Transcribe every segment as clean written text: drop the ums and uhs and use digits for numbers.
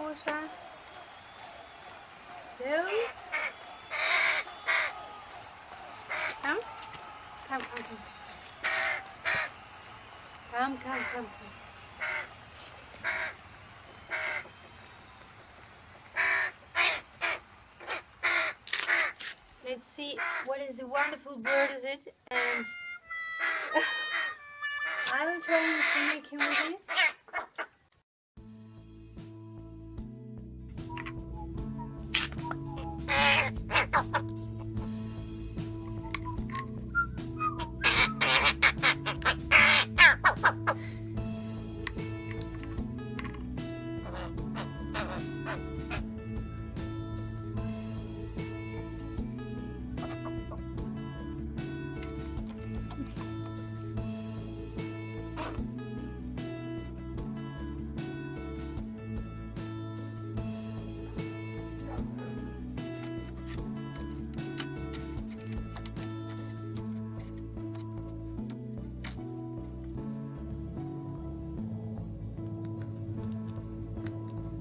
Karkusha. Slowly. Come. Come, come, come. Come, come, come, come. Let's see what is the wonderful bird is it, and I will try to make him with it.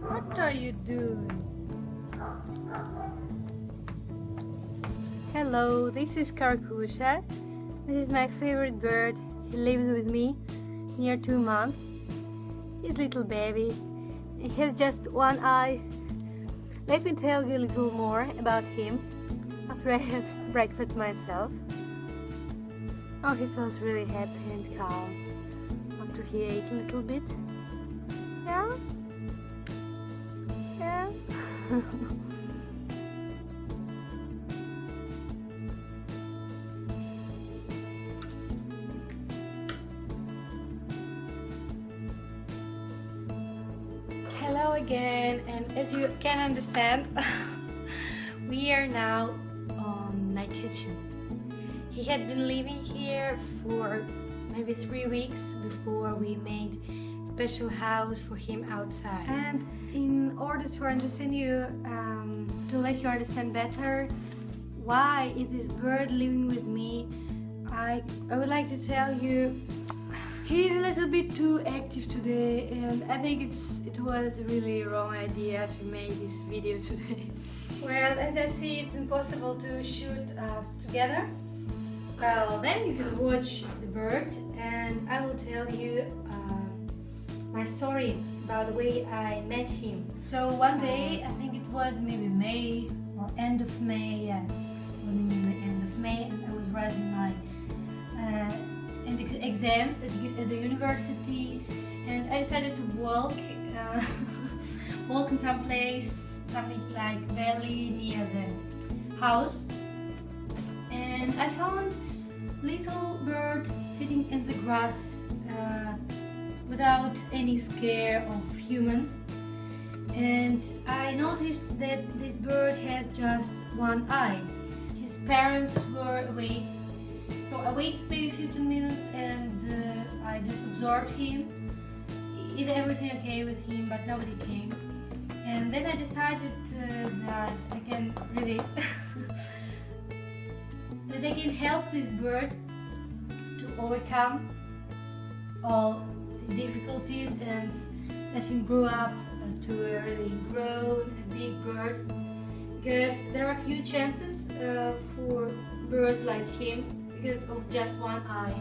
What are you doing? Hello, this is Karkusha. This is my favorite bird. He lives with me near 2 months. He's a little baby. He has just one eye. Let me tell you a little more about him after I have breakfast myself. Oh, he feels really happy and calm after he ate a little bit. Yeah? Yeah. Hello again, and as you can understand, we are now on my kitchen. He had been living here for maybe 3 weeks before we made special house for him outside. And in order to understand you, to let you understand better why is this bird living with me, I would like to tell you he's a little bit too active today, and I think it was really a wrong idea to make this video today. Well, as I see, it's impossible to shoot us together. Well, then you can watch the bird, and I will tell you my story about the way I met him. So one day, I think it was maybe May or end of May, yeah, in the end of May, and I was writing my exams at the university, and I decided to walk in some place, something like valley near the house, and I found little bird sitting in the grass without any scare of humans, and I noticed that this bird has just one eye. His parents were away, so I waited maybe 15 minutes, and I just observed him. Did everything okay with him, but nobody came. And then I decided that I can really that I can help this bird to overcome all difficulties and let him grow up to a really grown, big bird, because there are few chances for birds like him because of just one eye.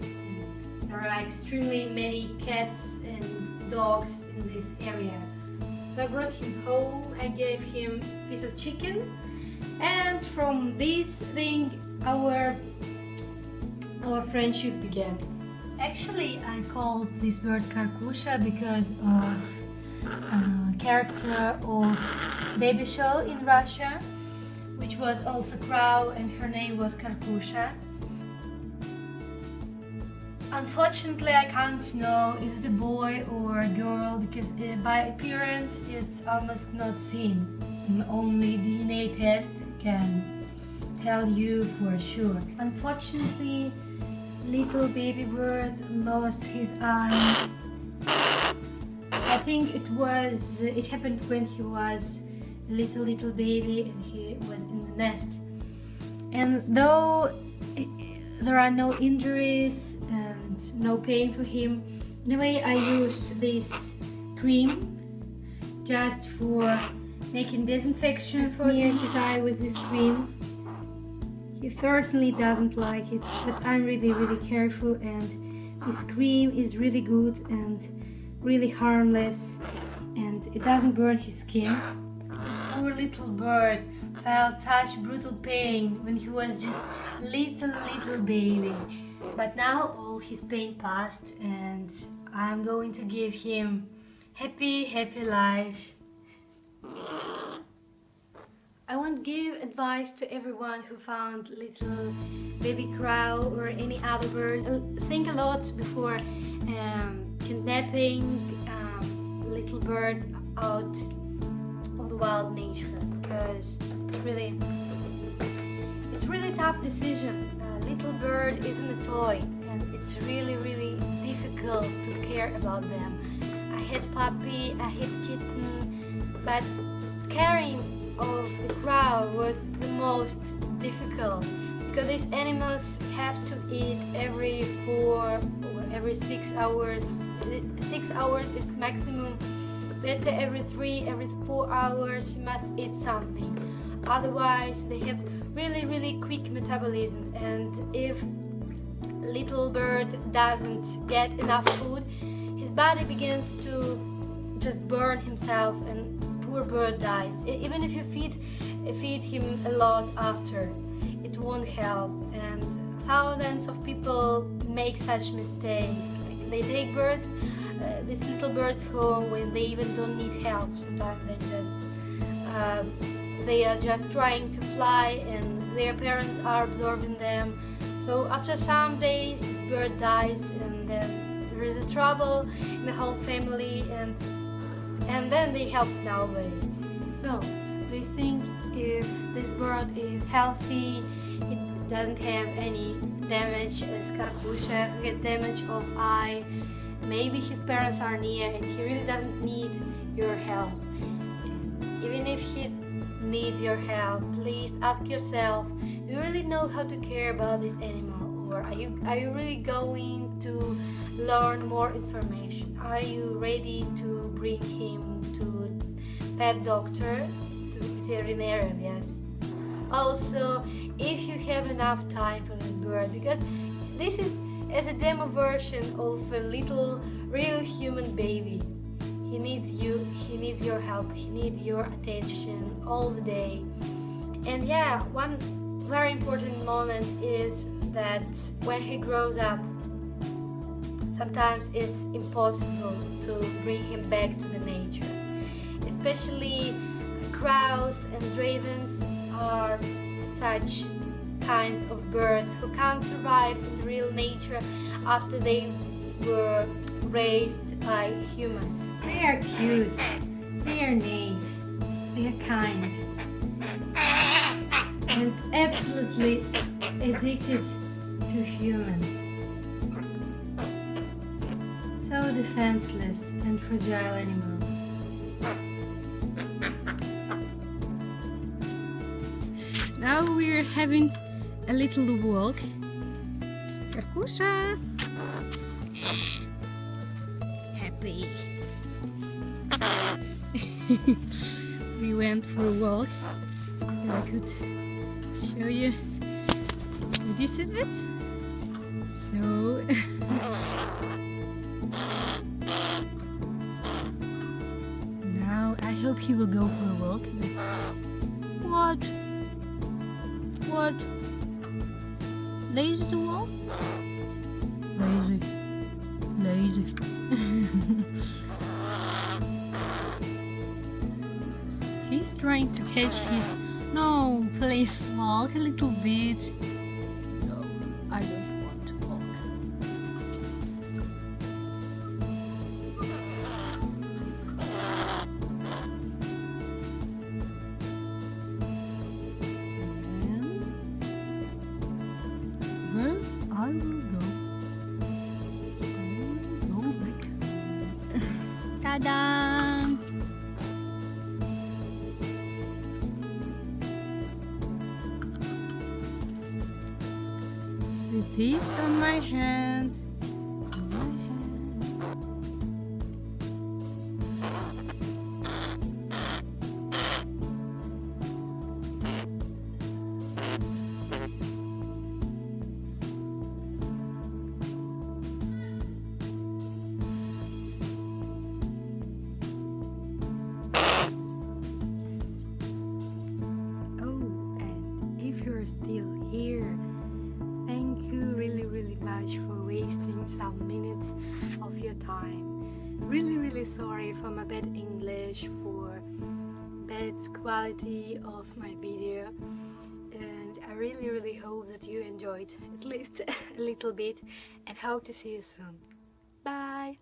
And there are extremely many cats and dogs in this area. So I brought him home, I gave him a piece of chicken, and from this thing our friendship began. Actually, I called this bird Karkusha because of a character of baby show in Russia, which was also crow, and her name was Karkusha. Unfortunately, I can't know is it a boy or a girl, because by appearance it's almost not seen. And only DNA test can tell you for sure. Unfortunately, little baby bird lost his eye. I think it happened when he was a little baby and he was in the nest. And though there are no injuries and no pain for him, anyway, I used this cream just for making disinfection. Smear his eye with this cream. He certainly doesn't like it, but I'm really careful, and this cream is really good and really harmless, and it doesn't burn his skin. This poor little bird felt such brutal pain when he was just little baby. But now all his pain passed, and I'm going to give him happy life. I won't give advice to everyone who found little baby crow or any other bird. Think a lot before kidnapping little bird out of the wild nature, because it's really tough decision. A little bird isn't a toy, and it's really difficult to care about them. I had puppy, I had kitten, but caring of the crow was the most difficult, because these animals have to eat every 4 or every 6 hours. 6 hours is maximum. Better every 3, every 4 hours you must eat something. Otherwise they have really quick metabolism, and if little bird doesn't get enough food, his body begins to just burn himself, and poor bird dies. Even if you feed him a lot after, it won't help. And thousands of people make such mistakes. Like they take birds, these little birds home when they even don't need help. Sometimes they are just trying to fly, and their parents are absorbing them. So after some days, the bird dies, and then there is a trouble in the whole family, and then they help nobody. So do you think if this bird is healthy, it doesn't have any damage as Karkusha, get damage of eye, maybe his parents are near and he really doesn't need your help. Even if he needs your help, please ask yourself, do you really know how to care about this animal? Or are you really going to learn more information? Are you ready to bring him to pet doctor, to veterinarian? Yes. Also, if you have enough time for this bird, because this is as a demo version of a little real human baby. He needs you, he needs your help, he needs your attention all the day. And yeah, one very important moment is that when he grows up, sometimes it's impossible to bring him back to the nature. Especially crows and ravens are such kinds of birds who can't survive in the real nature after they were raised by humans. They are cute, they are naive, they are kind, and absolutely addicted to humans. So defenseless and fragile animals. Now we're having a little walk. Karkusha! Happy. We went for a walk, so I could show you. Did you see it? So now I hope he will go for a walk. What? What? Lazy to walk? Lazy. He's trying to catch his... No, please walk a little bit. No, I don't want to walk. And well, I will go. I will go back home. Ta-da! With this on my hand, still here. Thank you really much for wasting some minutes of your time. Really sorry for my bad English, for bad quality of my video, and I really hope that you enjoyed at least a little bit, and hope to see you soon. Bye.